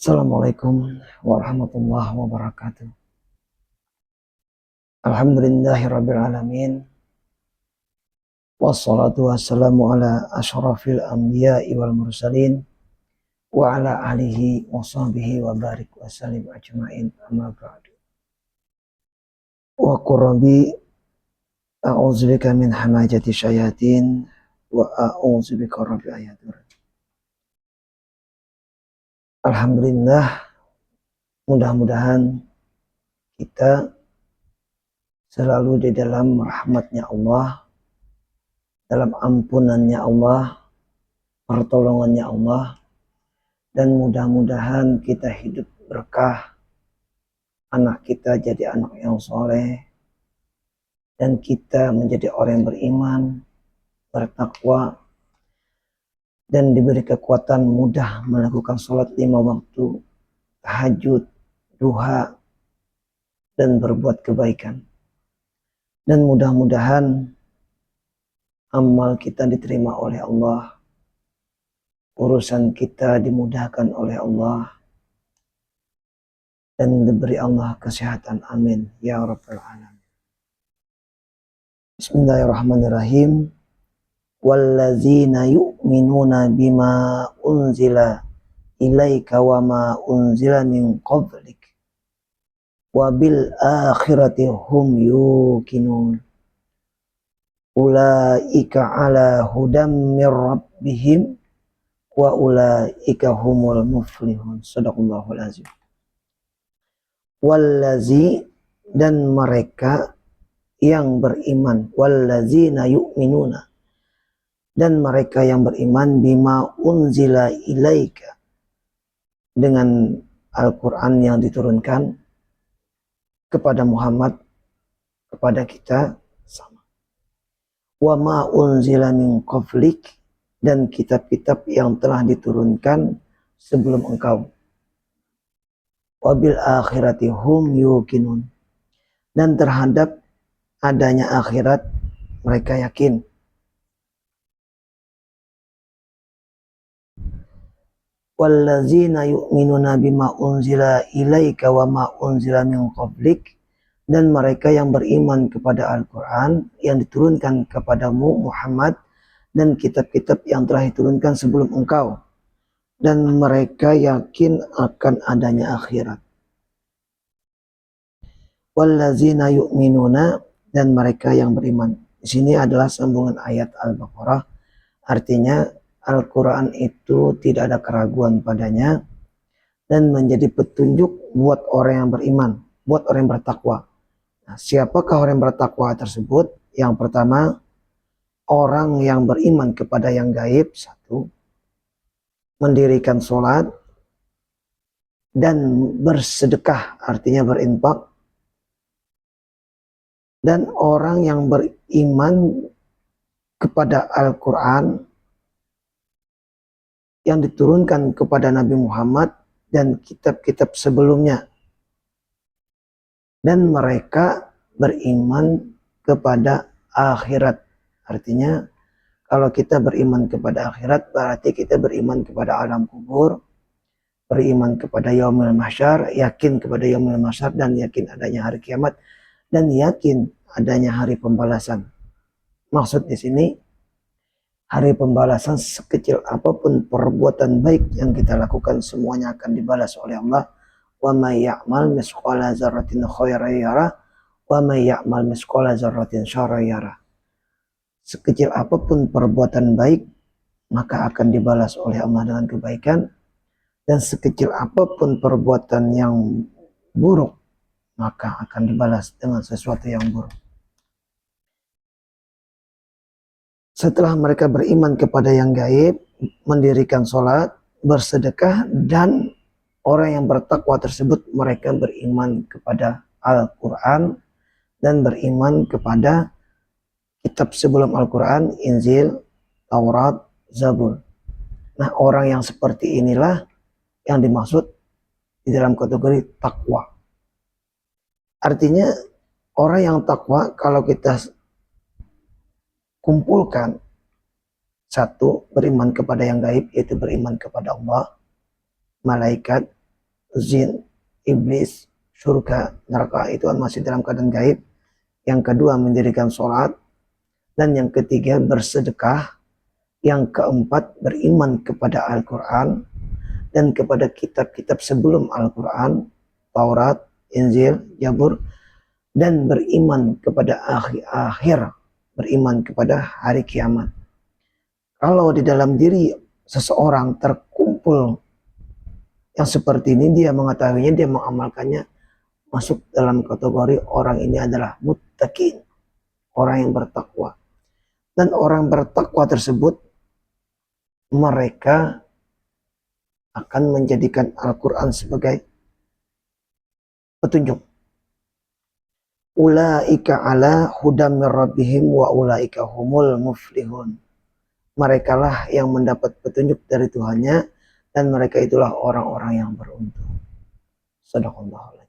Assalamualaikum warahmatullahi wabarakatuh. Alhamdulillahirrabbilalamin. Wassalatu wassalamu ala ashrafil anbiya'i wal mursalin wa ala alihi wa sahbihi wa barik wa salim ajma'in amma ba'du. Wa qurrabi a'udzubika min hamajati syayatin wa a'udzubika rabbi ayatur. Alhamdulillah, mudah-mudahan kita selalu di dalam rahmatnya Allah, dalam ampunannya Allah, pertolongannya Allah, dan mudah-mudahan kita hidup berkah, anak kita jadi anak yang soleh, dan kita menjadi orang yang beriman, bertakwa, dan diberi kekuatan mudah melakukan sholat 5 waktu, tahajud, duha, dan berbuat kebaikan. Dan mudah-mudahan amal kita diterima oleh Allah, urusan kita dimudahkan oleh Allah, dan diberi Allah kesehatan. Amin ya rabbal alamin. Bismillahirrahmanirrahim. Wallazina yu'minuna bima unzila ilaika wa ma unzila min qablik wa bil akhirati hum yuqinun. Ulaika ala hudam mir rabbihim wa ulaika humul muflihun. Shadaqallahul azim. Wallazi, dan mereka yang beriman, wallazina yu'minuna, dan mereka yang beriman, bima unzila ilaika, dengan Al-Quran yang diturunkan kepada Muhammad, kepada kita sama. Wa ma unzila min qablik, dan kitab-kitab yang telah diturunkan sebelum engkau. Wabil akhirati hum yuqinun, dan terhadap adanya akhirat mereka yakin. Wallazina yu'minuna bima unzila ilaika wa ma unzila min qablik, dan mereka yang beriman kepada Al-Quran yang diturunkan kepadamu Muhammad, dan kitab-kitab yang telah diturunkan sebelum engkau, dan mereka yakin akan adanya akhirat. Wallazina yu'minuna, dan mereka yang beriman. Di sini adalah sambungan ayat Al-Baqarah, artinya Al-Quran itu tidak ada keraguan padanya dan menjadi petunjuk buat orang yang beriman, buat orang yang bertakwa. Nah, siapakah orang yang bertakwa tersebut? Yang pertama, orang yang beriman kepada yang gaib, satu, mendirikan sholat dan bersedekah, artinya berinfak, dan orang yang beriman kepada Al-Quran yang diturunkan kepada Nabi Muhammad dan kitab-kitab sebelumnya, dan mereka beriman kepada akhirat. Artinya kalau kita beriman kepada akhirat, berarti kita beriman kepada alam kubur, beriman kepada yaumul mahsyar, yakin kepada yaumul mahsyar, dan yakin adanya hari kiamat, dan yakin adanya hari pembalasan. Maksud di sini, hari pembalasan sekecil apapun perbuatan baik yang kita lakukan, semuanya akan dibalas oleh Allah. Wa may ya'mal misqala dzarratin khairan yarah wa may ya'mal misqala dzarratin syarran yarah. Sekecil apapun perbuatan baik, maka akan dibalas oleh Allah dengan kebaikan, dan sekecil apapun perbuatan yang buruk, maka akan dibalas dengan sesuatu yang buruk. Setelah mereka beriman kepada yang gaib, mendirikan sholat, bersedekah, dan orang yang bertakwa tersebut mereka beriman kepada Al-Quran dan beriman kepada kitab sebelum Al-Quran, Injil, Taurat, Zabur. Nah, orang yang seperti inilah yang dimaksud di dalam kategori takwa. Artinya orang yang takwa, kalau kita kumpulkan, satu, beriman kepada yang gaib, yaitu beriman kepada Allah, malaikat, jin, iblis, surga, neraka itu masih dalam keadaan gaib. Yang kedua mendirikan sholat. Dan yang ketiga bersedekah. Yang keempat beriman kepada Al-Quran dan kepada kitab-kitab sebelum Al-Quran, Taurat, Injil, Zabur, dan beriman kepada akhir, beriman kepada hari kiamat. Kalau di dalam diri seseorang terkumpul yang seperti ini, dia mengetahuinya, dia mengamalkannya, masuk dalam kategori orang ini adalah muttaqin, orang yang bertakwa. Dan orang bertakwa tersebut, mereka akan menjadikan Al-Quran sebagai petunjuk. Ulaika ala hudam min rabbihim wa ulaika humul muflihun. Mereka lah yang mendapat petunjuk dari Tuhannya dan mereka itulah orang-orang yang beruntung. Sadaqallahu.